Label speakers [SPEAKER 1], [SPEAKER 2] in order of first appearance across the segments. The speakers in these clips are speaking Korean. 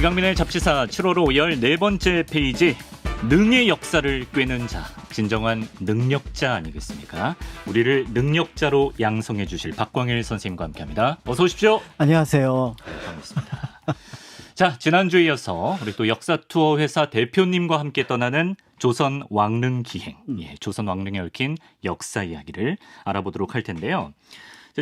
[SPEAKER 1] 이강민의 잡지사 7월 14번째 페이지, 능의 역사를 꿰는 자, 진정한 능력자 아니겠습니까? 우리를 능력자로 양성해 주실 박광일 선생님과 함께합니다. 어서 오십시오.
[SPEAKER 2] 안녕하세요.
[SPEAKER 1] 네, 반갑습니다. 자, 지난주에 이어서 우리 또 역사 투어 회사 대표님과 함께 떠나는 조선 왕릉 기행, 조선 왕릉에 얽힌 역사 이야기를 알아보도록 할 텐데요.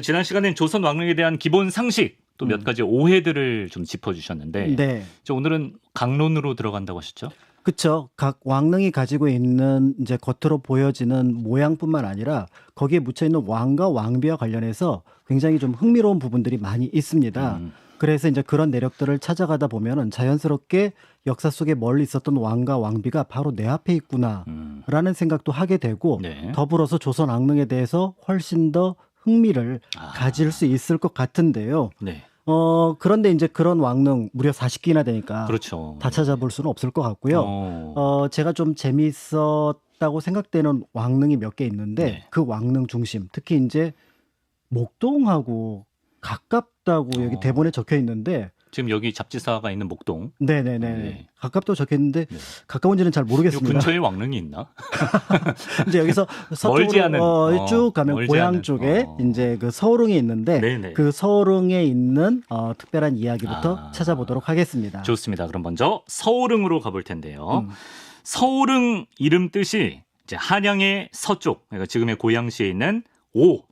[SPEAKER 1] 지난 시간엔 조선 왕릉에 대한 기본 상식, 또 몇 가지 오해들을 좀 짚어주셨는데,
[SPEAKER 2] 네.
[SPEAKER 1] 오늘은 강론으로 들어간다고 하셨죠?
[SPEAKER 2] 그렇죠. 각 왕릉이 가지고 있는 이제 겉으로 보여지는 모양뿐만 아니라 거기에 묻혀 있는 왕과 왕비와 관련해서 굉장히 좀 흥미로운 부분들이 많이 있습니다. 그래서 이제 그런 내력들을 찾아가다 보면은 자연스럽게 역사 속에 멀리 있었던 왕과 왕비가 바로 내 앞에 있구나라는 생각도 하게 되고,
[SPEAKER 1] 네.
[SPEAKER 2] 더불어서 조선 왕릉에 대해서 훨씬 더 흥미를 가질 수 있을 것 같은데요.
[SPEAKER 1] 네.
[SPEAKER 2] 그런데 이제 그런 왕릉 무려 40개나 되니까
[SPEAKER 1] 그렇죠.
[SPEAKER 2] 다 찾아볼 수는 없을 것 같고요. 제가 좀 재미있었다고 생각되는 왕릉이 몇 개 있는데,
[SPEAKER 1] 네.
[SPEAKER 2] 그 왕릉 중심, 특히 이제 목동하고 가깝다고 여기 대본에 적혀 있는데,
[SPEAKER 1] 지금 여기 잡지사가 있는 목동.
[SPEAKER 2] 네네네.
[SPEAKER 1] 네.
[SPEAKER 2] 가깝다고 적혀 있는데,
[SPEAKER 1] 네.
[SPEAKER 2] 가까운지는 잘
[SPEAKER 1] 이
[SPEAKER 2] 모르겠습니다.
[SPEAKER 1] 근처에 왕릉이 있나?
[SPEAKER 2] 이제 여기서
[SPEAKER 1] 멀지 않은,
[SPEAKER 2] 서쪽으로 쭉 가면
[SPEAKER 1] 멀지
[SPEAKER 2] 고향
[SPEAKER 1] 않은,
[SPEAKER 2] 쪽에 이제 그 서울릉이 있는데,
[SPEAKER 1] 네네.
[SPEAKER 2] 그 서울릉에 있는 특별한 이야기부터 찾아보도록 하겠습니다.
[SPEAKER 1] 좋습니다. 그럼 먼저 서울릉으로 가볼 텐데요. 서울릉 이름 뜻이 이제 한양의 서쪽, 그러니까 지금의 고양시에 있는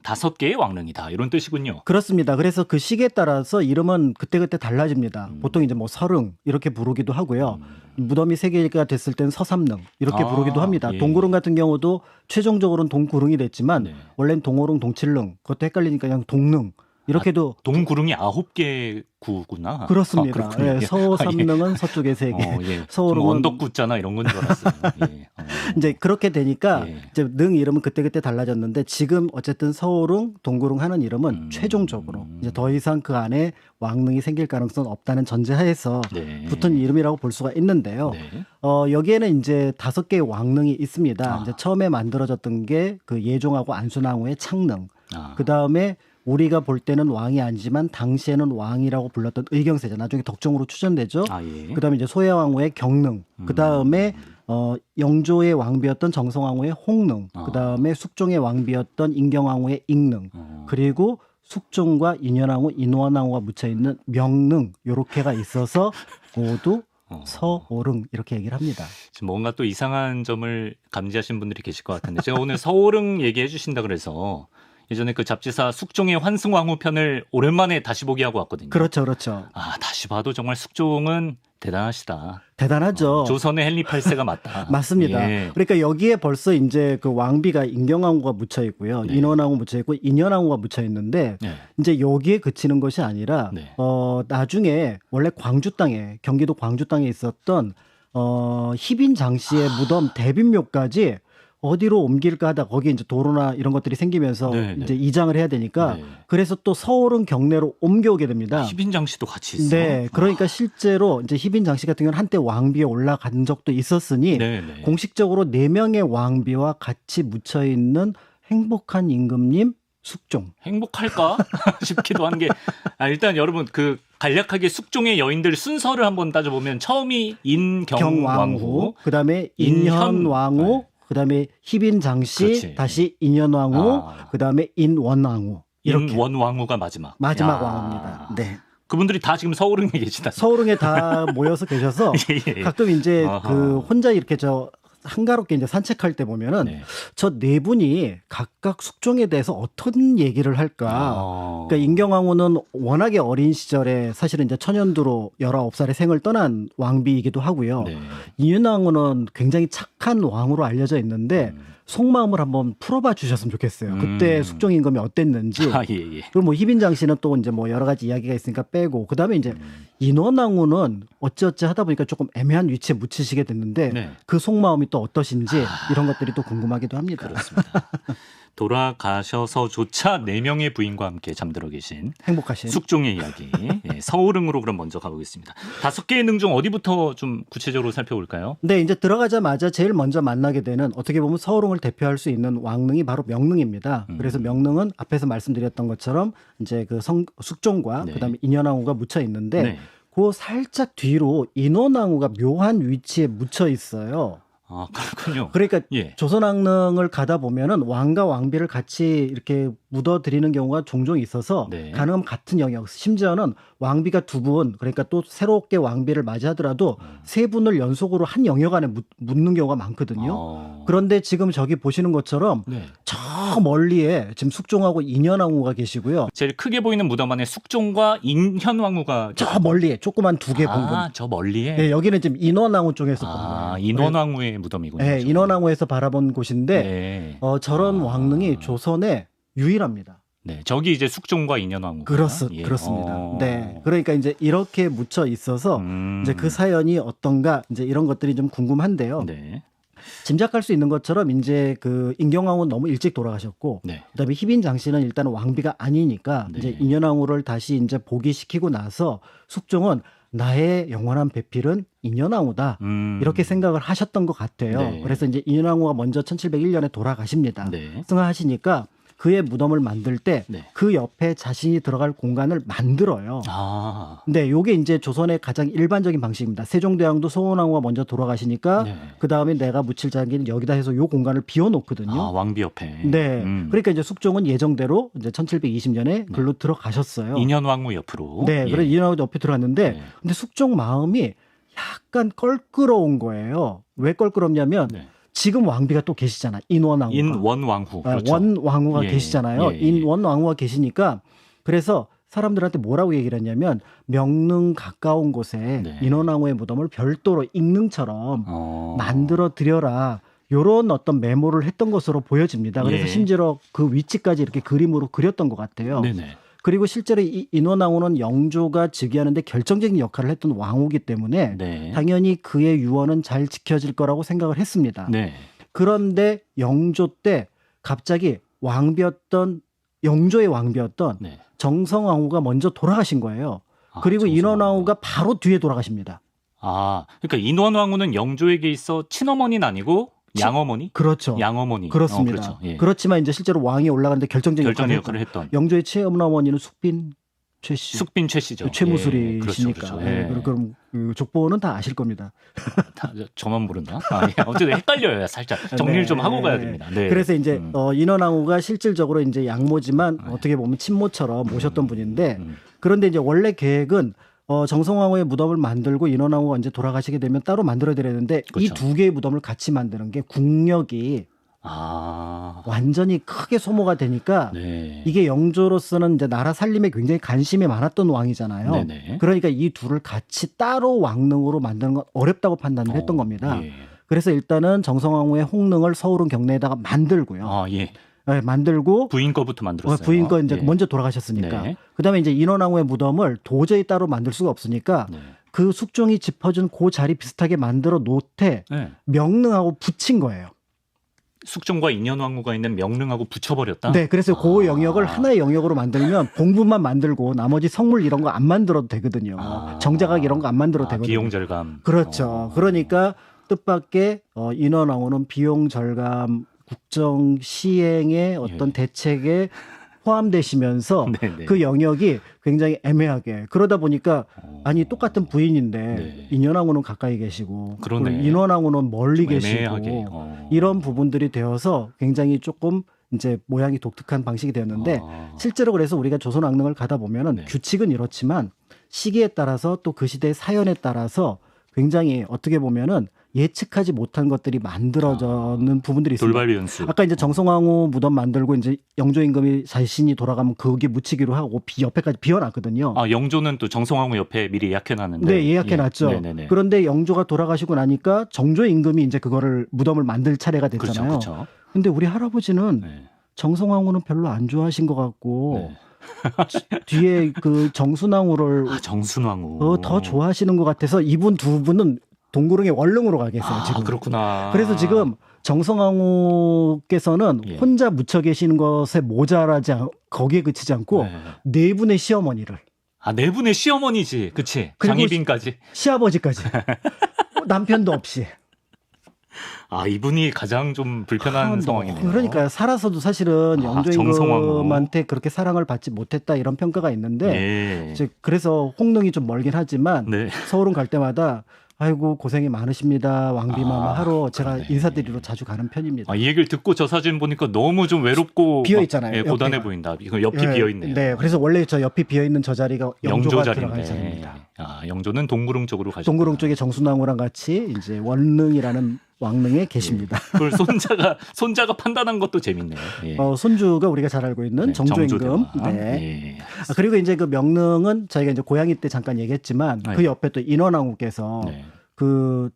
[SPEAKER 1] 5개의 왕릉이다, 이런 뜻이군요.
[SPEAKER 2] 그렇습니다. 그래서 그 시기에 따라서 이름은 그때그때 달라집니다. 보통 이제 뭐 설릉 이렇게 부르기도 하고요. 무덤이 3개가 됐을 때는 서삼릉 이렇게 부르기도 합니다.
[SPEAKER 1] 예.
[SPEAKER 2] 동구릉 같은 경우도 최종적으로는 동구릉이 됐지만,
[SPEAKER 1] 네.
[SPEAKER 2] 원래는 동호릉, 동칠릉, 그것도 헷갈리니까 그냥 동릉 이렇게도
[SPEAKER 1] 동구릉이 9개 구구나.
[SPEAKER 2] 그렇습니다.
[SPEAKER 1] 그렇군요.
[SPEAKER 2] 예, 서삼릉은 서쪽에 3개,
[SPEAKER 1] 예.
[SPEAKER 2] 서울은
[SPEAKER 1] 언덕구자나 이런 건 줄 알았어요. 예.
[SPEAKER 2] 이제 그렇게 되니까
[SPEAKER 1] 예.
[SPEAKER 2] 이제 능 이름은 그때그때 달라졌는데, 지금 어쨌든 서울릉, 동구릉 하는 이름은 최종적으로 이제 더 이상 그 안에 왕릉이 생길 가능성은 없다는 전제하에서
[SPEAKER 1] 네.
[SPEAKER 2] 붙은 이름이라고 볼 수가 있는데요.
[SPEAKER 1] 네.
[SPEAKER 2] 여기에는 이제 5개의 왕릉이 있습니다. 이제 처음에 만들어졌던 게 그 예종하고 안순왕후의 창릉. 그 다음에 우리가 볼 때는 왕이 아니지만 당시에는 왕이라고 불렀던 의경세자, 나중에 덕종으로 추전되죠.
[SPEAKER 1] 예.
[SPEAKER 2] 그다음에 이제 소야왕후의 경릉, 그다음에 영조의 왕비였던 정성왕후의 홍릉, 그다음에 숙종의 왕비였던 인경왕후의 익릉, 그리고 숙종과 인현왕후, 인원왕후가 묻혀 있는 명릉, 요렇게가 있어서 모두 서오릉 이렇게 얘기를 합니다.
[SPEAKER 1] 지금 뭔가 또 이상한 점을 감지하신 분들이 계실 것 같은데, 제가 오늘 서오릉 얘기해 주신다 그래서 예전에 그 잡지사 숙종의 환승왕후 편을 오랜만에 다시 보기 하고 왔거든요.
[SPEAKER 2] 그렇죠, 그렇죠.
[SPEAKER 1] 다시 봐도 정말 숙종은 대단하시다.
[SPEAKER 2] 대단하죠.
[SPEAKER 1] 조선의 헨리 8세가 맞다.
[SPEAKER 2] 맞습니다.
[SPEAKER 1] 예.
[SPEAKER 2] 그러니까 여기에 벌써 이제 그 왕비가 인경왕후가 묻혀 있고요,
[SPEAKER 1] 네.
[SPEAKER 2] 인원왕후 묻혀 있고 인현왕후가 묻혀 있는데,
[SPEAKER 1] 네.
[SPEAKER 2] 이제 여기에 그치는 것이 아니라
[SPEAKER 1] 네.
[SPEAKER 2] 나중에 원래 광주 땅에, 경기도 광주 땅에 있었던 희빈 장씨의 무덤 대빈묘까지 어디로 옮길까 하다 거기에 이제 도로나 이런 것들이 생기면서
[SPEAKER 1] 네, 네.
[SPEAKER 2] 이제 이장을 해야 되니까
[SPEAKER 1] 네.
[SPEAKER 2] 그래서 또 서울은 경내로 옮겨오게 됩니다.
[SPEAKER 1] 희빈장 씨도 같이 있어.
[SPEAKER 2] 네, 그러니까 실제로 이제 희빈 장씨 같은 경우는 한때 왕비에 올라간 적도 있었으니,
[SPEAKER 1] 네, 네.
[SPEAKER 2] 공식적으로 4명의 왕비와 같이 묻혀 있는 행복한 임금님 숙종.
[SPEAKER 1] 행복할까 싶기도 한 게, 일단 여러분 그 간략하게 숙종의 여인들 순서를 한번 따져보면 처음이 인경왕후,
[SPEAKER 2] 그다음에
[SPEAKER 1] 인현-
[SPEAKER 2] 인현왕후, 그다음에 희빈 장씨,
[SPEAKER 1] 그렇지.
[SPEAKER 2] 다시 인현왕후, 그다음에 인원왕후. 이렇게
[SPEAKER 1] 인원왕후가 마지막.
[SPEAKER 2] 마지막
[SPEAKER 1] 야.
[SPEAKER 2] 왕후입니다. 네.
[SPEAKER 1] 그분들이 다 지금 서울릉에 계시다.
[SPEAKER 2] 서울릉에 다 모여서 계셔서
[SPEAKER 1] 예.
[SPEAKER 2] 가끔 이제
[SPEAKER 1] 아하.
[SPEAKER 2] 그 혼자 이렇게 한가롭게 이제 산책할 때 보면은
[SPEAKER 1] 네.
[SPEAKER 2] 저 4분이 각각 숙종에 대해서 어떤 얘기를 할까. 그러니까 인경왕후는 워낙에 어린 시절에 사실은 이제 천연두로 19살에 생을 떠난 왕비이기도 하고요.
[SPEAKER 1] 네.
[SPEAKER 2] 인현왕후는 굉장히 착한 왕으로 알려져 있는데 속마음을 한번 풀어봐 주셨으면 좋겠어요. 그때 숙종 임금이 어땠는지.
[SPEAKER 1] 예, 예.
[SPEAKER 2] 그리고 뭐 희빈장 씨는 또 이제 뭐 여러 가지 이야기가 있으니까 빼고, 그다음에 이제 인원왕후는 어찌어찌 하다 보니까 조금 애매한 위치에 묻히시게 됐는데,
[SPEAKER 1] 네.
[SPEAKER 2] 그 속마음이 또 어떠신지 이런 것들이 또 궁금하기도 합니다.
[SPEAKER 1] 그렇습니다. 돌아가셔서조차 4명의 부인과 함께 잠들어 계신
[SPEAKER 2] 행복하신
[SPEAKER 1] 숙종의 이야기. 예, 서울릉으로 그럼 먼저 가보겠습니다. 5개의 능 중 어디부터 좀 구체적으로 살펴볼까요?
[SPEAKER 2] 네, 이제 들어가자마자 제일 먼저 만나게 되는, 어떻게 보면 서울릉을 대표할 수 있는 왕릉이 바로 명릉입니다. 그래서 명릉은 앞에서 말씀드렸던 것처럼 이제 그 숙종과
[SPEAKER 1] 네.
[SPEAKER 2] 그다음에 인현왕후가 묻혀 있는데,
[SPEAKER 1] 네.
[SPEAKER 2] 그 살짝 뒤로 인원왕후가 묘한 위치에 묻혀 있어요.
[SPEAKER 1] 아, 그렇군요.
[SPEAKER 2] 그러니까
[SPEAKER 1] 예.
[SPEAKER 2] 조선왕릉을 가다 보면은 왕과 왕비를 같이 이렇게 묻어드리는 경우가 종종 있어서
[SPEAKER 1] 네.
[SPEAKER 2] 가능하면 같은 영역, 심지어는 왕비가 두 분, 그러니까 또 새롭게 왕비를 맞이하더라도 세 분을 연속으로 한 영역 안에 묻는 경우가 많거든요. 그런데 지금 저기 보시는 것처럼
[SPEAKER 1] 네.
[SPEAKER 2] 저 멀리에 지금 숙종하고 인현왕후가 계시고요.
[SPEAKER 1] 제일 크게 보이는 무덤 안에 숙종과 인현왕후가
[SPEAKER 2] 저 멀리에 조그만 두 개 봉분.
[SPEAKER 1] 저 멀리에.
[SPEAKER 2] 네, 여기는 지금 인원왕후 쪽에서 본 거예요.
[SPEAKER 1] 인원왕후의 무덤이군요.
[SPEAKER 2] 네, 인원왕후에서 바라본 곳인데
[SPEAKER 1] 네.
[SPEAKER 2] 저런 왕릉이 조선에 유일합니다.
[SPEAKER 1] 네, 저기 이제 숙종과 인현왕후.
[SPEAKER 2] 그렇습니다. 네, 그러니까 이제 이렇게 묻혀 있어서 이제 그 사연이 어떤가 이제 이런 것들이 좀 궁금한데요.
[SPEAKER 1] 네.
[SPEAKER 2] 짐작할 수 있는 것처럼 이제 그 인경왕후는 너무 일찍 돌아가셨고,
[SPEAKER 1] 네.
[SPEAKER 2] 그다음에 희빈 장씨는 일단 왕비가 아니니까
[SPEAKER 1] 네.
[SPEAKER 2] 이제 인현왕후를 다시 이제 복위시키고 나서 숙종은 나의 영원한 배필은 인현왕후다 이렇게 생각을 하셨던 것 같아요.
[SPEAKER 1] 네.
[SPEAKER 2] 그래서 이제 인현왕후가 먼저 1701년에 돌아가십니다.
[SPEAKER 1] 네.
[SPEAKER 2] 승하하시니까 그의 무덤을 만들 때 그
[SPEAKER 1] 네.
[SPEAKER 2] 옆에 자신이 들어갈 공간을 만들어요.
[SPEAKER 1] 아.
[SPEAKER 2] 네, 요게 이제 조선의 가장 일반적인 방식입니다. 세종대왕도 소원왕후가 먼저 돌아가시니까
[SPEAKER 1] 네.
[SPEAKER 2] 그 다음에 내가 묻힐 자기는 여기다 해서 요 공간을 비워놓거든요.
[SPEAKER 1] 왕비 옆에.
[SPEAKER 2] 네, 그러니까 이제 숙종은 예정대로 이제 1720년에 글로 들어가셨어요.
[SPEAKER 1] 인현왕후 옆으로.
[SPEAKER 2] 네,
[SPEAKER 1] 예.
[SPEAKER 2] 그래서 인현왕후 옆에 들어갔는데,
[SPEAKER 1] 네.
[SPEAKER 2] 근데 숙종 마음이 약간 껄끄러운 거예요. 왜 껄끄럽냐면
[SPEAKER 1] 네.
[SPEAKER 2] 지금 왕비가 또 계시잖아. 인원왕후가.
[SPEAKER 1] 인원왕후. 그렇죠.
[SPEAKER 2] 원왕후가
[SPEAKER 1] 예,
[SPEAKER 2] 계시잖아요.
[SPEAKER 1] 예, 예.
[SPEAKER 2] 인원왕후가 계시니까 그래서 사람들한테 뭐라고 얘기를 했냐면 명릉 가까운 곳에
[SPEAKER 1] 네.
[SPEAKER 2] 인원왕후의 무덤을 별도로 익릉처럼 만들어 드려라. 요런 어떤 메모를 했던 것으로 보여집니다. 그래서
[SPEAKER 1] 예.
[SPEAKER 2] 심지어 그 위치까지 이렇게 그림으로 그렸던 것 같아요.
[SPEAKER 1] 네네.
[SPEAKER 2] 그리고 실제로 이 인원왕후는 영조가 즉위하는데 결정적인 역할을 했던 왕후기 때문에
[SPEAKER 1] 네.
[SPEAKER 2] 당연히 그의 유언은 잘 지켜질 거라고 생각을 했습니다.
[SPEAKER 1] 네.
[SPEAKER 2] 그런데 영조 때 갑자기 영조의 왕비였던
[SPEAKER 1] 네.
[SPEAKER 2] 정성왕후가 먼저 돌아가신 거예요. 그리고 인원왕후가 바로 뒤에 돌아가십니다.
[SPEAKER 1] 그러니까 인원왕후는 영조에게 있어 친어머니는 아니고 양어머니?
[SPEAKER 2] 그렇죠.
[SPEAKER 1] 양어머니.
[SPEAKER 2] 그렇습니다.
[SPEAKER 1] 그렇죠. 예.
[SPEAKER 2] 그렇지만 이제 실제로 왕이 올라가는데 결정적인
[SPEAKER 1] 역할을 했던.
[SPEAKER 2] 영조의 최어머니는 숙빈 최씨.
[SPEAKER 1] 숙빈 최씨죠.
[SPEAKER 2] 최무술이시니까.
[SPEAKER 1] 그렇죠.
[SPEAKER 2] 그럼 그 족보는 다 아실 겁니다.
[SPEAKER 1] 저만 모르나? 어쨌든 헷갈려요, 살짝. 정리를 좀 하고 가야 됩니다. 네.
[SPEAKER 2] 그래서 이제 인원왕후가 실질적으로 이제 양모지만 어떻게 보면 친모처럼 모셨던 분인데, 그런데 이제 원래 계획은 정성왕후의 무덤을 만들고 인원왕후가 이제 돌아가시게 되면 따로 만들어드려야 되는데,
[SPEAKER 1] 그렇죠.
[SPEAKER 2] 이 두 개의 무덤을 같이 만드는 게 국력이 완전히 크게 소모가 되니까
[SPEAKER 1] 네.
[SPEAKER 2] 이게 영조로서는 이제 나라 살림에 굉장히 관심이 많았던 왕이잖아요.
[SPEAKER 1] 네네.
[SPEAKER 2] 그러니까 이 둘을 같이 따로 왕릉으로 만드는 건 어렵다고 판단을 했던 겁니다.
[SPEAKER 1] 예.
[SPEAKER 2] 그래서 일단은 정성왕후의 홍릉을 서울은 경내에다가 만들고요.
[SPEAKER 1] 예.
[SPEAKER 2] 네, 만들고
[SPEAKER 1] 부인 거부터 만들었어요.
[SPEAKER 2] 부인 거 이제
[SPEAKER 1] 예.
[SPEAKER 2] 먼저 돌아가셨으니까.
[SPEAKER 1] 네.
[SPEAKER 2] 그다음에 이제 인원왕후의 무덤을 도저히 따로 만들 수가 없으니까
[SPEAKER 1] 네.
[SPEAKER 2] 그 숙종이 짚어준 그 자리 비슷하게 만들어 놓되
[SPEAKER 1] 네.
[SPEAKER 2] 명릉하고 붙인 거예요.
[SPEAKER 1] 숙종과 인현왕후가 있는 명릉하고 붙여버렸다?
[SPEAKER 2] 네, 그래서 그 영역을 하나의 영역으로 만들면 봉분만 만들고 나머지 성물 이런 거 안 만들어도 되거든요. 정자각 이런 거 안 만들어도 되거든요.
[SPEAKER 1] 비용 절감.
[SPEAKER 2] 그렇죠. 그러니까 뜻밖의 인원왕후는 비용 절감 국정 시행의 어떤 대책에 포함되시면서
[SPEAKER 1] 네네.
[SPEAKER 2] 그 영역이 굉장히 애매하게 그러다 보니까 아니 똑같은 부인인데
[SPEAKER 1] 네.
[SPEAKER 2] 인현왕후는 가까이 계시고
[SPEAKER 1] 그러네.
[SPEAKER 2] 그리고 인원왕후는 멀리
[SPEAKER 1] 좀
[SPEAKER 2] 계시고
[SPEAKER 1] 애매하게.
[SPEAKER 2] 이런 부분들이 되어서 굉장히 조금 이제 모양이 독특한 방식이 되었는데 실제로 그래서 우리가 조선 왕릉을 가다 보면은
[SPEAKER 1] 네.
[SPEAKER 2] 규칙은 이렇지만 시기에 따라서 또 그 시대의 사연에 따라서 굉장히 어떻게 보면은 예측하지 못한 것들이 만들어지는 부분들이 있습니다.
[SPEAKER 1] 돌발 연수.
[SPEAKER 2] 아까 이제 정성왕후 무덤 만들고 이제 영조 임금이 자신이 돌아가면 거기에 묻히기로 하고 옆에까지 비워놨거든요.
[SPEAKER 1] 영조는 또 정성왕후 옆에 미리 예약해놨는데.
[SPEAKER 2] 네, 예약해놨죠.
[SPEAKER 1] 네네네.
[SPEAKER 2] 그런데 영조가 돌아가시고 나니까 정조 임금이 이제 그거를 무덤을 만들 차례가 됐잖아요.
[SPEAKER 1] 그렇죠.
[SPEAKER 2] 근데 우리 할아버지는
[SPEAKER 1] 네.
[SPEAKER 2] 정성왕후는 별로 안 좋아하신 것 같고
[SPEAKER 1] 네.
[SPEAKER 2] 뒤에 그 정순왕후를
[SPEAKER 1] 정순왕후.
[SPEAKER 2] 더 좋아하시는 것 같아서 이분 두 분은 동구릉의 원릉으로 가 계세요. 지금.
[SPEAKER 1] 그렇구나.
[SPEAKER 2] 그래서 지금 정성왕후께서는
[SPEAKER 1] 예.
[SPEAKER 2] 혼자 묻혀 계시는 것에 모자라지 거기에 그치지 않고 네 분의 시어머니를
[SPEAKER 1] 네 분의 시어머니지. 그치.
[SPEAKER 2] 그리고
[SPEAKER 1] 장희빈까지.
[SPEAKER 2] 시아버지까지 남편도 없이
[SPEAKER 1] 아, 이분이 가장 좀 불편한 상황이네요.
[SPEAKER 2] 그러니까 살아서도 사실은
[SPEAKER 1] 정성왕으로.
[SPEAKER 2] 영조임금한테 그렇게 사랑을 받지 못했다 이런 평가가 있는데
[SPEAKER 1] 예.
[SPEAKER 2] 이제 그래서 홍릉이 좀 멀긴 하지만
[SPEAKER 1] 네.
[SPEAKER 2] 서울은 갈 때마다 아이고 고생이 많으십니다 왕비마마 하러 제가
[SPEAKER 1] 그러네.
[SPEAKER 2] 인사드리러 자주 가는 편입니다.
[SPEAKER 1] 아, 이 얘기를 듣고 저 사진 보니까 너무 좀 외롭고
[SPEAKER 2] 비어 있잖아요,
[SPEAKER 1] 예, 고단해
[SPEAKER 2] 옆에가.
[SPEAKER 1] 보인다. 이거 옆이
[SPEAKER 2] 예,
[SPEAKER 1] 비어 있네요.
[SPEAKER 2] 네, 그래서 원래 저 옆이 비어 있는 저 자리가 영조가 들어갈
[SPEAKER 1] 자리인데.
[SPEAKER 2] 자리입니다.
[SPEAKER 1] 아, 영조는 동구릉 쪽으로 가셨다.
[SPEAKER 2] 동구릉 쪽에 정순왕후랑 같이 이제 원릉이라는 왕릉에 계십니다.
[SPEAKER 1] 그걸 손자가 판단한 것도 재밌네요. 예.
[SPEAKER 2] 손주가 우리가 잘 알고 있는
[SPEAKER 1] 네,
[SPEAKER 2] 정조임금.
[SPEAKER 1] 정조대왕.
[SPEAKER 2] 네.
[SPEAKER 1] 예.
[SPEAKER 2] 그리고 이제 그 명릉은 저희가 이제 고양이 때 잠깐 얘기했지만
[SPEAKER 1] 네.
[SPEAKER 2] 그 옆에 또 인원왕후께서
[SPEAKER 1] 네.
[SPEAKER 2] 그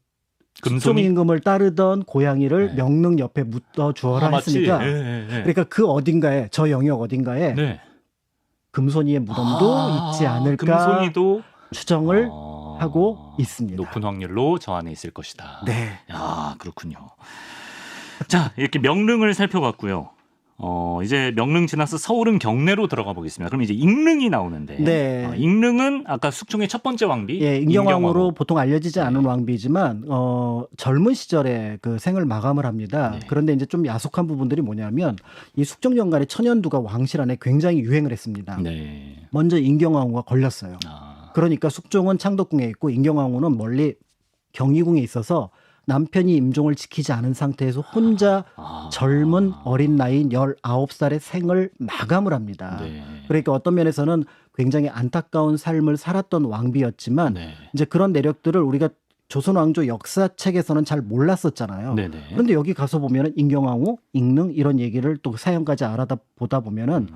[SPEAKER 1] 금손이
[SPEAKER 2] 숙종임금을 따르던 고양이를
[SPEAKER 1] 네.
[SPEAKER 2] 명릉 옆에 묻어 주어라
[SPEAKER 1] 맞지.
[SPEAKER 2] 했으니까
[SPEAKER 1] 예, 예, 예.
[SPEAKER 2] 그러니까 그 어딘가에 저 영역 어딘가에
[SPEAKER 1] 네.
[SPEAKER 2] 금손이의 무덤도 있지 않을까
[SPEAKER 1] 금손이도
[SPEAKER 2] 추정을 하고 있습니다.
[SPEAKER 1] 높은 확률로 저 안에 있을 것이다.
[SPEAKER 2] 네.
[SPEAKER 1] 야, 그렇군요. 자, 이렇게 명릉을 살펴봤고요. 이제 명릉 지나서 서울은 경내로 들어가 보겠습니다. 그럼 이제 익릉이 나오는데,
[SPEAKER 2] 네.
[SPEAKER 1] 익릉은 아까 숙종의 첫 번째 왕비,
[SPEAKER 2] 예, 임경왕후로
[SPEAKER 1] 임경왕후.
[SPEAKER 2] 보통 알려지지 않은
[SPEAKER 1] 네.
[SPEAKER 2] 왕비지만 젊은 시절에 그 생을 마감을 합니다.
[SPEAKER 1] 네.
[SPEAKER 2] 그런데 이제 좀 야속한 부분들이 뭐냐면 이 숙종연간에 천연두가 왕실 안에 굉장히 유행을 했습니다.
[SPEAKER 1] 네.
[SPEAKER 2] 먼저 임경왕후가 걸렸어요. 그러니까 숙종은 창덕궁에 있고 임경왕후는 멀리 경희궁에 있어서 남편이 임종을 지키지 않은 상태에서 혼자 젊은 어린 나이인 19살의 생을 마감을 합니다.
[SPEAKER 1] 네.
[SPEAKER 2] 그러니까 어떤 면에서는 굉장히 안타까운 삶을 살았던 왕비였지만
[SPEAKER 1] 네.
[SPEAKER 2] 이제 그런 내력들을 우리가 조선 왕조 역사책에서는 잘 몰랐었잖아요.
[SPEAKER 1] 네네.
[SPEAKER 2] 그런데 여기 가서 보면은 임경왕후, 익릉 이런 얘기를 또 사연까지 알아다 보다 보면은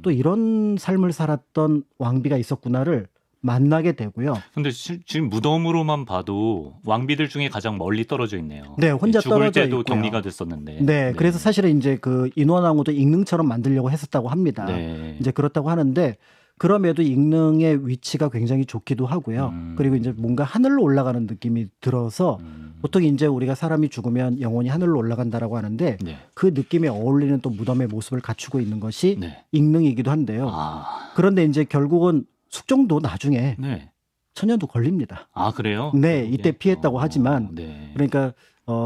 [SPEAKER 2] 또 이런 삶을 살았던 왕비가 있었구나를 만나게 되고요.
[SPEAKER 1] 근데 지금 무덤으로만 봐도 왕비들 중에 가장 멀리 떨어져 있네요.
[SPEAKER 2] 네, 혼자
[SPEAKER 1] 죽을
[SPEAKER 2] 떨어져
[SPEAKER 1] 때도
[SPEAKER 2] 있고요.
[SPEAKER 1] 격리가 됐었는데.
[SPEAKER 2] 네, 그래서 사실은 이제 그 인원왕후도 익릉처럼 만들려고 했었다고 합니다.
[SPEAKER 1] 네.
[SPEAKER 2] 이제 그렇다고 하는데 그럼에도 익릉의 위치가 굉장히 좋기도 하고요. 그리고 이제 뭔가 하늘로 올라가는 느낌이 들어서 보통 이제 우리가 사람이 죽으면 영혼이 하늘로 올라간다라고 하는데
[SPEAKER 1] 네.
[SPEAKER 2] 그 느낌에 어울리는 또 무덤의 모습을 갖추고 있는 것이
[SPEAKER 1] 네.
[SPEAKER 2] 익릉이기도 한데요. 그런데 이제 결국은 숙종도 나중에
[SPEAKER 1] 네.
[SPEAKER 2] 천연두 걸립니다.
[SPEAKER 1] 아, 그래요?
[SPEAKER 2] 네, 이때 피했다고 하지만
[SPEAKER 1] 네.
[SPEAKER 2] 그러니까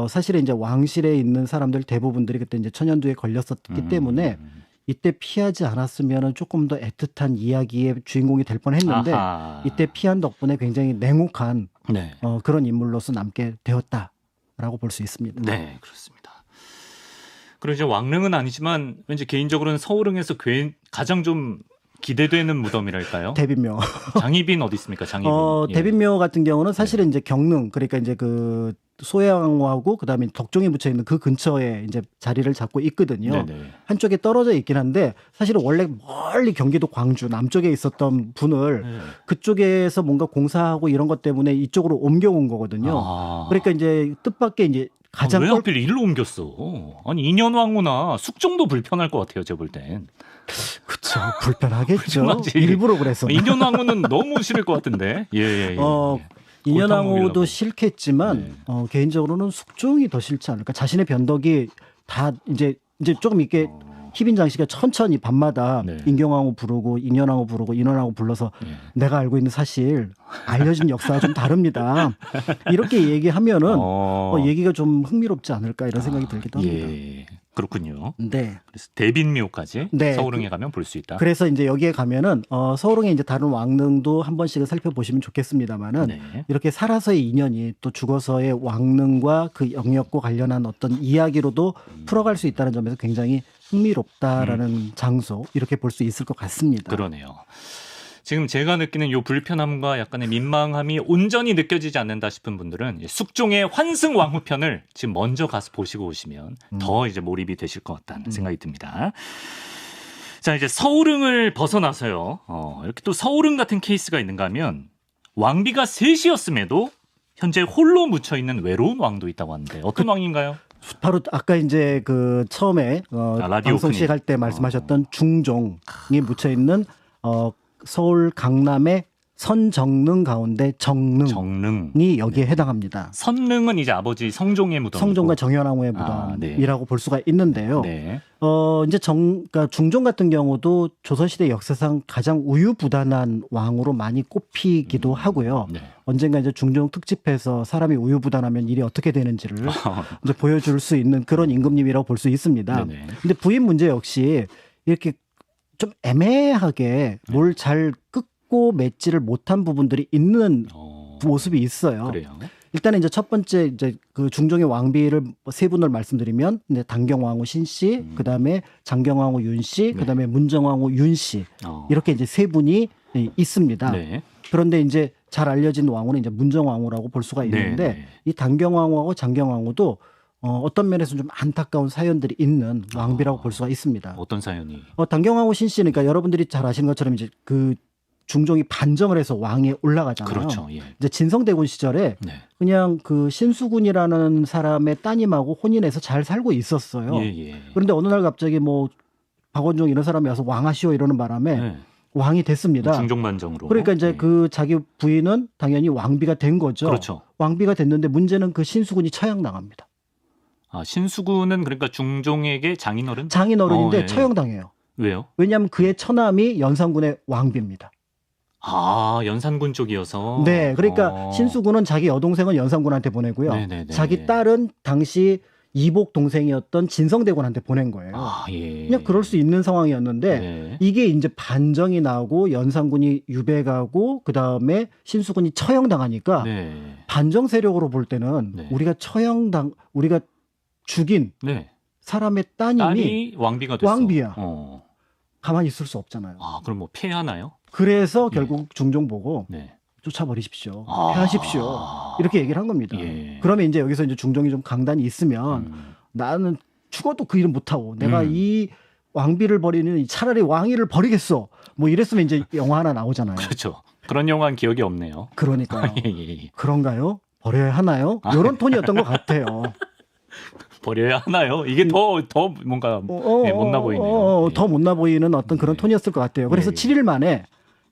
[SPEAKER 2] 사실은 이제 왕실에 있는 사람들 대부분들이 그때 이제 천연두에 걸렸었기 때문에 이때 피하지 않았으면 조금 더 애틋한 이야기의 주인공이 될 뻔했는데
[SPEAKER 1] 아하.
[SPEAKER 2] 이때 피한 덕분에 굉장히 냉혹한
[SPEAKER 1] 네.
[SPEAKER 2] 그런 인물로서 남게 되었다라고 볼 수 있습니다.
[SPEAKER 1] 네, 그렇습니다. 그리고 이제 왕릉은 아니지만 왠지 개인적으로는 서울릉에서 가장 좀 기대되는 무덤이랄까요?
[SPEAKER 2] 대빈묘.
[SPEAKER 1] 장희빈 어디 있습니까? 장희빈. 예.
[SPEAKER 2] 대빈묘 같은 경우는 사실은 이제 경릉 그러니까 이제 그 소양왕후하고 그다음에 덕종이 묻혀 있는 그 근처에 이제 자리를 잡고 있거든요.
[SPEAKER 1] 네네.
[SPEAKER 2] 한쪽에 떨어져 있긴 한데 사실은 원래 멀리 경기도 광주 남쪽에 있었던 분을
[SPEAKER 1] 네.
[SPEAKER 2] 그쪽에서 뭔가 공사하고 이런 것 때문에 이쪽으로 옮겨온 거거든요. 그러니까 이제 뜻밖의 이제 가장
[SPEAKER 1] 왜 하필 일로 옮겼어? 아니 인현왕후나 숙종도 불편할 것 같아요. 제가 볼 땐.
[SPEAKER 2] 그렇죠. 불편하겠죠.
[SPEAKER 1] 불편하지.
[SPEAKER 2] 일부러 그랬어.
[SPEAKER 1] 인현왕후는 너무 싫을 것 같은데. 예.
[SPEAKER 2] 인현왕후도 싫겠지만 개인적으로는 숙종이 더 싫지 않을까. 자신의 변덕이 다 이제 조금 이렇게 희빈장 씨가 천천히 밤마다
[SPEAKER 1] 네.
[SPEAKER 2] 인경왕후 부르고 인현왕후 부르고 인원왕후 불러서 내가 알고 있는 사실 알려진 역사가 좀 다릅니다. 이렇게 얘기하면은 얘기가 좀 흥미롭지 않을까 이런 생각이 들기도 합니다.
[SPEAKER 1] 예. 그렇군요.
[SPEAKER 2] 네.
[SPEAKER 1] 그래서 대빈묘까지
[SPEAKER 2] 네.
[SPEAKER 1] 서울릉에 가면 볼 수 있다.
[SPEAKER 2] 그래서 이제 여기에 가면은 서울릉에 이제 다른 왕릉도 한 번씩은 살펴보시면 좋겠습니다만은
[SPEAKER 1] 네.
[SPEAKER 2] 이렇게 살아서의 인연이 또 죽어서의 왕릉과 그 영역과 관련한 어떤 이야기로도 풀어갈 수 있다는 점에서 굉장히 흥미롭다라는 장소 이렇게 볼 수 있을 것 같습니다.
[SPEAKER 1] 그러네요. 지금 제가 느끼는 요 불편함과 약간의 민망함이 온전히 느껴지지 않는다 싶은 분들은 숙종의 환승 왕후편을 지금 먼저 가서 보시고 오시면 더 이제 몰입이 되실 것 같다는 생각이 듭니다. 자, 이제 서울릉을 벗어나서요. 이렇게 또 서울릉 같은 케이스가 있는가 하면 왕비가 셋이었음에도 현재 홀로 묻혀 있는 외로운 왕도 있다고 하는데 어떤 왕인가요?
[SPEAKER 2] 바로 아까 이제 그 처음에
[SPEAKER 1] 라디오
[SPEAKER 2] 방송
[SPEAKER 1] 오프닝.
[SPEAKER 2] 시작할 때 말씀하셨던 중종이 묻혀 있는 서울 강남의 선정능 가운데 정능이
[SPEAKER 1] 정능.
[SPEAKER 2] 여기에 해당합니다.
[SPEAKER 1] 선능은 이제 아버지 성종의 무덤.
[SPEAKER 2] 성종과 정현왕후의 무덤이라고 볼 수가 있는데요.
[SPEAKER 1] 네.
[SPEAKER 2] 이제 그러니까 중종 같은 경우도 조선시대 역사상 가장 우유부단한 왕으로 많이 꼽히기도 하고요.
[SPEAKER 1] 네.
[SPEAKER 2] 언젠가 이제 중종 특집에서 사람이 우유부단하면 일이 어떻게 되는지를 이제 보여줄 수 있는 그런 임금님이라고 볼 수 있습니다.
[SPEAKER 1] 네네.
[SPEAKER 2] 근데 부인 문제 역시 이렇게 좀 애매하게 뭘 잘 끄고 맺지를 못한 부분들이 있는 모습이 있어요.
[SPEAKER 1] 그래요.
[SPEAKER 2] 일단은 이제 첫 번째 이제 그 중종의 왕비를 세 분을 말씀드리면 이제 단경왕후 신씨, 그다음에 장경왕후 윤씨, 그다음에 문정왕후 윤씨 이렇게 이제 세 분이 있습니다.
[SPEAKER 1] 네.
[SPEAKER 2] 그런데 이제 잘 알려진 왕후는 이제 문정왕후라고 볼 수가 있는데
[SPEAKER 1] 네.
[SPEAKER 2] 이 단경왕후하고 장경왕후도 어떤 면에서 좀 안타까운 사연들이 있는 왕비라고 볼 수가 있습니다.
[SPEAKER 1] 어떤 사연이?
[SPEAKER 2] 단경왕후 신씨는 그러니까 여러분들이 잘 아시는 것처럼 이제 그 중종이 반정을 해서 왕에 올라가잖아요.
[SPEAKER 1] 그렇죠. 예.
[SPEAKER 2] 이제 진성대군 시절에
[SPEAKER 1] 네.
[SPEAKER 2] 그냥 그 신수군이라는 사람의 따님하고 혼인해서 잘 살고 있었어요.
[SPEAKER 1] 예.
[SPEAKER 2] 그런데 어느 날 갑자기 뭐 박원종 이런 사람이 와서 왕하시오 이러는 바람에
[SPEAKER 1] 네.
[SPEAKER 2] 왕이 됐습니다.
[SPEAKER 1] 중종반정으로.
[SPEAKER 2] 그러니까 이제 그 자기 부인은 당연히 왕비가 된 거죠.
[SPEAKER 1] 그렇죠.
[SPEAKER 2] 왕비가 됐는데 문제는 그 신수군이 처형당합니다.
[SPEAKER 1] 아, 신수군은 그러니까 중종에게 장인어른?
[SPEAKER 2] 장인어른인데
[SPEAKER 1] 예.
[SPEAKER 2] 처형당해요.
[SPEAKER 1] 왜요?
[SPEAKER 2] 왜냐하면 그의 처남이 연산군의 왕비입니다.
[SPEAKER 1] 아, 연산군 쪽이어서.
[SPEAKER 2] 네, 그러니까 신수군은 자기 여동생은 연산군한테 보내고요.
[SPEAKER 1] 네네네.
[SPEAKER 2] 자기 딸은 당시 이복 동생이었던 진성대군한테 보낸 거예요.
[SPEAKER 1] 아, 예.
[SPEAKER 2] 그냥 그럴 수 있는 상황이었는데
[SPEAKER 1] 네.
[SPEAKER 2] 이게 이제 반정이 나고 연산군이 유배가고 그 다음에 신수군이 처형당하니까
[SPEAKER 1] 네.
[SPEAKER 2] 반정 세력으로 볼 때는
[SPEAKER 1] 네.
[SPEAKER 2] 우리가 죽인
[SPEAKER 1] 네.
[SPEAKER 2] 사람의 따님이
[SPEAKER 1] 딸이 왕비가 됐어.
[SPEAKER 2] 왕비야.
[SPEAKER 1] 어.
[SPEAKER 2] 가만히 있을 수 없잖아요.
[SPEAKER 1] 아, 그럼 뭐 폐하나요?
[SPEAKER 2] 그래서 결국 중종 보고
[SPEAKER 1] 네.
[SPEAKER 2] 쫓아버리십시오.
[SPEAKER 1] 아.
[SPEAKER 2] 해하십시오. 이렇게 얘기를 한 겁니다.
[SPEAKER 1] 예.
[SPEAKER 2] 그러면 이제 여기서 이제 중종이 좀 강단이 있으면 나는 죽어도 그 일은 못하고 내가 이 왕비를 버리는 차라리 왕위를 버리겠어. 뭐 이랬으면 이제 영화 하나 나오잖아요.
[SPEAKER 1] 그렇죠. 그런 영화는 기억이 없네요.
[SPEAKER 2] 그러니까요.
[SPEAKER 1] 예.
[SPEAKER 2] 그런가요? 버려야 하나요? 이런 톤이었던 것 같아요.
[SPEAKER 1] 버려야 하나요? 이게 더 뭔가 예, 못나 보이네요.
[SPEAKER 2] 더 못나 보이는 어떤 그런 톤이었을 것 같아요. 그래서
[SPEAKER 1] 예.
[SPEAKER 2] 7일 만에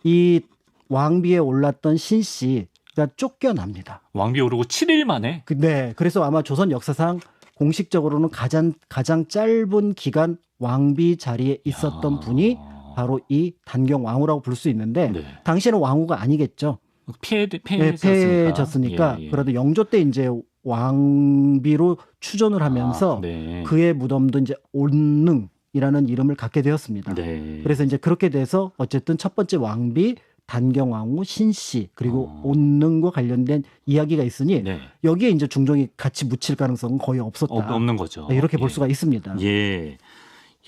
[SPEAKER 2] 이 왕비에 올랐던 신씨가 쫓겨납니다.
[SPEAKER 1] 왕비 오르고 7일 만에.
[SPEAKER 2] 네, 그래서 아마 조선 역사상 공식적으로는 가장 짧은 기간 왕비 자리에 있었던 분이 바로 이 단경왕후라고 부를 수 있는데
[SPEAKER 1] 네.
[SPEAKER 2] 당시에는 왕후가 아니겠죠. 패해졌으니까.
[SPEAKER 1] 예.
[SPEAKER 2] 그래도 영조 때 이제 왕비로 추존을 하면서
[SPEAKER 1] 네.
[SPEAKER 2] 그의 무덤도 이제 온능이라는 이름을 갖게 되었습니다.
[SPEAKER 1] 네.
[SPEAKER 2] 그래서 이제 그렇게 돼서 어쨌든 첫 번째 왕비 단경왕후 신씨 그리고 온능과 관련된 이야기가 있으니
[SPEAKER 1] 네.
[SPEAKER 2] 여기에 이제 중종이 같이 묻힐 가능성은 거의 없었다.
[SPEAKER 1] 없는 거죠.
[SPEAKER 2] 네, 이렇게 볼
[SPEAKER 1] 예.
[SPEAKER 2] 수가 있습니다.
[SPEAKER 1] 예.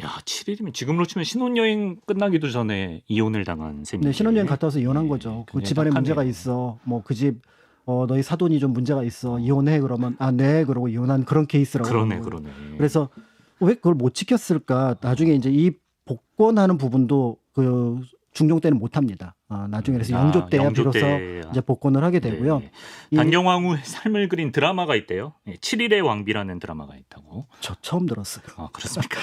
[SPEAKER 1] 야, 7일이면 지금으로 치면 신혼여행 끝나기도 전에 이혼을 당한 셈이에요.
[SPEAKER 2] 네, 신혼여행 갔다 와서 이혼한 거죠. 그
[SPEAKER 1] 굉장히
[SPEAKER 2] 집안에
[SPEAKER 1] 딱하네요.
[SPEAKER 2] 문제가 있어. 뭐 그 집 너희 사돈이 좀 문제가 있어. 이혼해 그러면 네 그러고 이혼한 그런 케이스라고.
[SPEAKER 1] 그러네.
[SPEAKER 2] 그래서 왜 그걸 못 지켰을까? 나중에 이제 이 복권하는 부분도 그 중종 때는 못 합니다. 나중에 그래서 영조 때야 비로소 이제 복권을 하게 되고요.
[SPEAKER 1] 네. 단경왕후의 삶을 그린 드라마가 있대요. 7일의 왕비라는 드라마가 있다고.
[SPEAKER 2] 저 처음 들었어요.
[SPEAKER 1] 아, 그렇습니까?